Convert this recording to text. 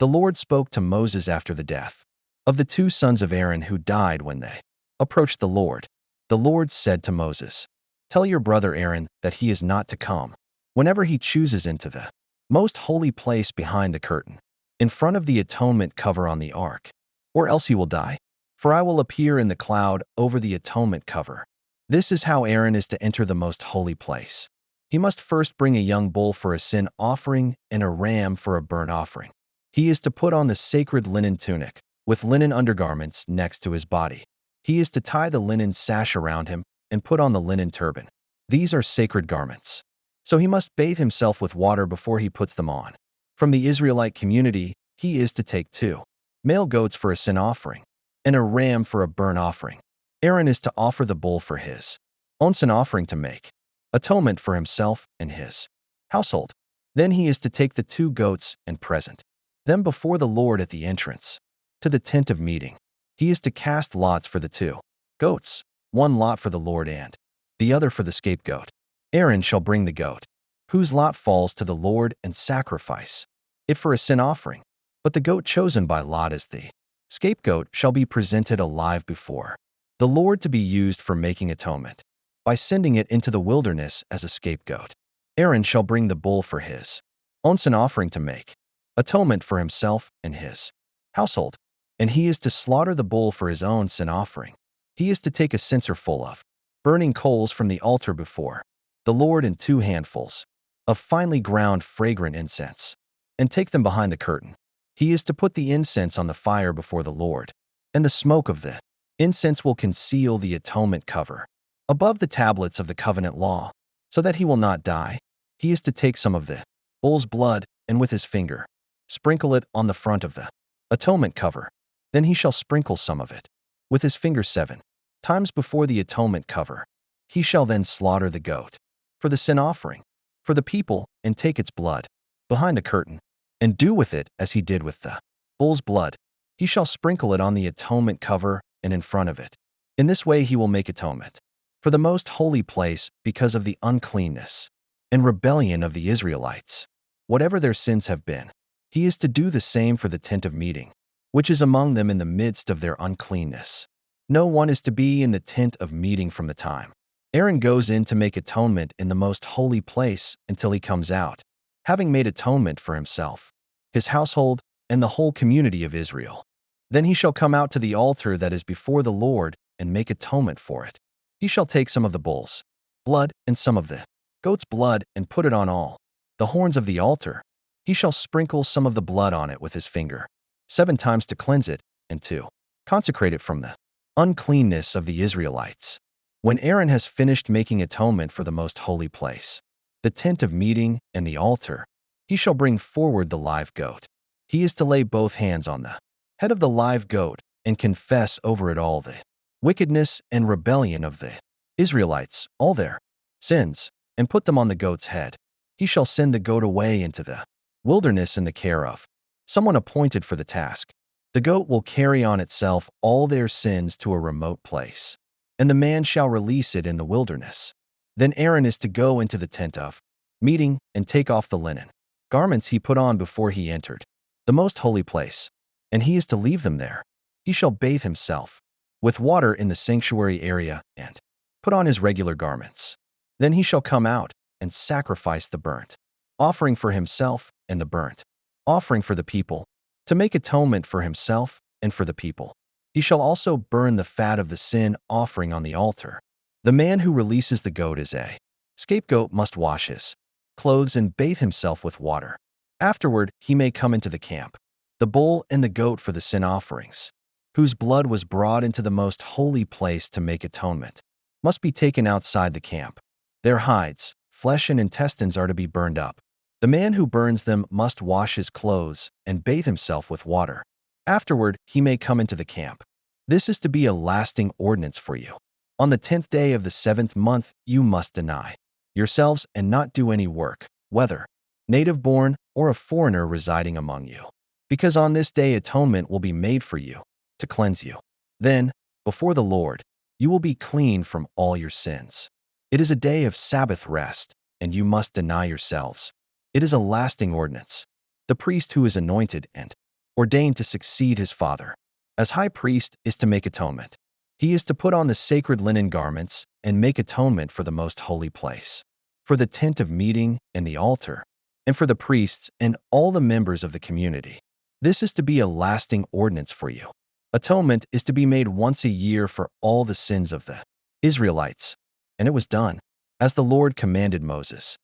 The Lord spoke to Moses after the death of the two sons of Aaron who died when they approached the Lord. The Lord said to Moses, "Tell your brother Aaron that he is not to come whenever he chooses into the most holy place behind the curtain, in front of the atonement cover on the ark, or else he will die. For I will appear in the cloud over the atonement cover. This is how Aaron is to enter the most holy place. He must first bring a young bull for a sin offering and a ram for a burnt offering. He is to put on the sacred linen tunic with linen undergarments next to his body. He is to tie the linen sash around him and put on the linen turban. These are sacred garments. So he must bathe himself with water before he puts them on. From the Israelite community, he is to take 2 male goats for a sin offering and a ram for a burnt offering. Aaron is to offer the bull for his own sin offering to make atonement for himself and his household. Then he is to take the 2 goats and present them before the Lord at the entrance to the tent of meeting. He is to cast lots for the 2 goats, 1 lot for the Lord and the other for the scapegoat. Aaron shall bring the goat, whose lot falls to the Lord, and sacrifice it for a sin offering. But the goat chosen by lot as the scapegoat shall be presented alive before the Lord to be used for making atonement, by sending it into the wilderness as a scapegoat. Aaron shall bring the bull for his own sin offering to make atonement for himself and his household, and he is to slaughter the bull for his own sin offering. He is to take a censer full of burning coals from the altar before the Lord and 2 handfuls of finely ground fragrant incense, and take them behind the curtain. He is to put the incense on the fire before the Lord, and the smoke of the incense will conceal the atonement cover above the tablets of the covenant law, so that he will not die. He is to take some of the bull's blood and with his finger sprinkle it on the front of the atonement cover. Then he shall sprinkle some of it with his finger 7 times before the atonement cover. He shall then slaughter the goat for the sin offering for the people, and take its blood behind the curtain, and do with it as he did with the bull's blood. He shall sprinkle it on the atonement cover and in front of it. In this way he will make atonement for the most holy place because of the uncleanness and rebellion of the Israelites, whatever their sins have been. He is to do the same for the tent of meeting, which is among them in the midst of their uncleanness. No one is to be in the tent of meeting from the time Aaron goes in to make atonement in the most holy place until he comes out, having made atonement for himself, his household, and the whole community of Israel. Then he shall come out to the altar that is before the Lord and make atonement for it. He shall take some of the bull's blood and some of the goat's blood and put it on all the horns of the altar. He shall sprinkle some of the blood on it with his finger 7 times to cleanse it and to consecrate it from the uncleanness of the Israelites. When Aaron has finished making atonement for the most holy place, the tent of meeting and the altar, he shall bring forward the live goat. He is to lay both hands on the head of the live goat and confess over it all the wickedness and rebellion of the Israelites, all their sins, and put them on the goat's head. He shall send the goat away into the wilderness in the care of someone appointed for the task. The goat will carry on itself all their sins to a remote place, and the man shall release it in the wilderness. Then Aaron is to go into the tent of meeting and take off the linen garments he put on before he entered the most holy place, and he is to leave them there. He shall bathe himself with water in the sanctuary area and put on his regular garments. Then he shall come out and sacrifice the burnt offering for himself and the burnt offering for the people, to make atonement for himself and for the people. He shall also burn the fat of the sin offering on the altar. The man who releases the goat as a scapegoat must wash his clothes and bathe himself with water. Afterward, he may come into the camp. The bull and the goat for the sin offerings, whose blood was brought into the most holy place to make atonement, must be taken outside the camp. Their hides, flesh, and intestines are to be burned up. The man who burns them must wash his clothes and bathe himself with water. Afterward, he may come into the camp. This is to be a lasting ordinance for you. On the 10th day of the 7th month, you must deny yourselves and not do any work, whether native-born or a foreigner residing among you, because on this day atonement will be made for you, to cleanse you. Then, before the Lord, you will be clean from all your sins. It is a day of Sabbath rest, and you must deny yourselves. It is a lasting ordinance. The priest who is anointed and ordained to succeed his father. As high priest is to make atonement. He is to put on the sacred linen garments and make atonement for the most holy place, for the tent of meeting and the altar, and for the priests and all the members of the community. This is to be a lasting ordinance for you. Atonement is to be made once a year for all the sins of the Israelites. And it was done, as the Lord commanded Moses.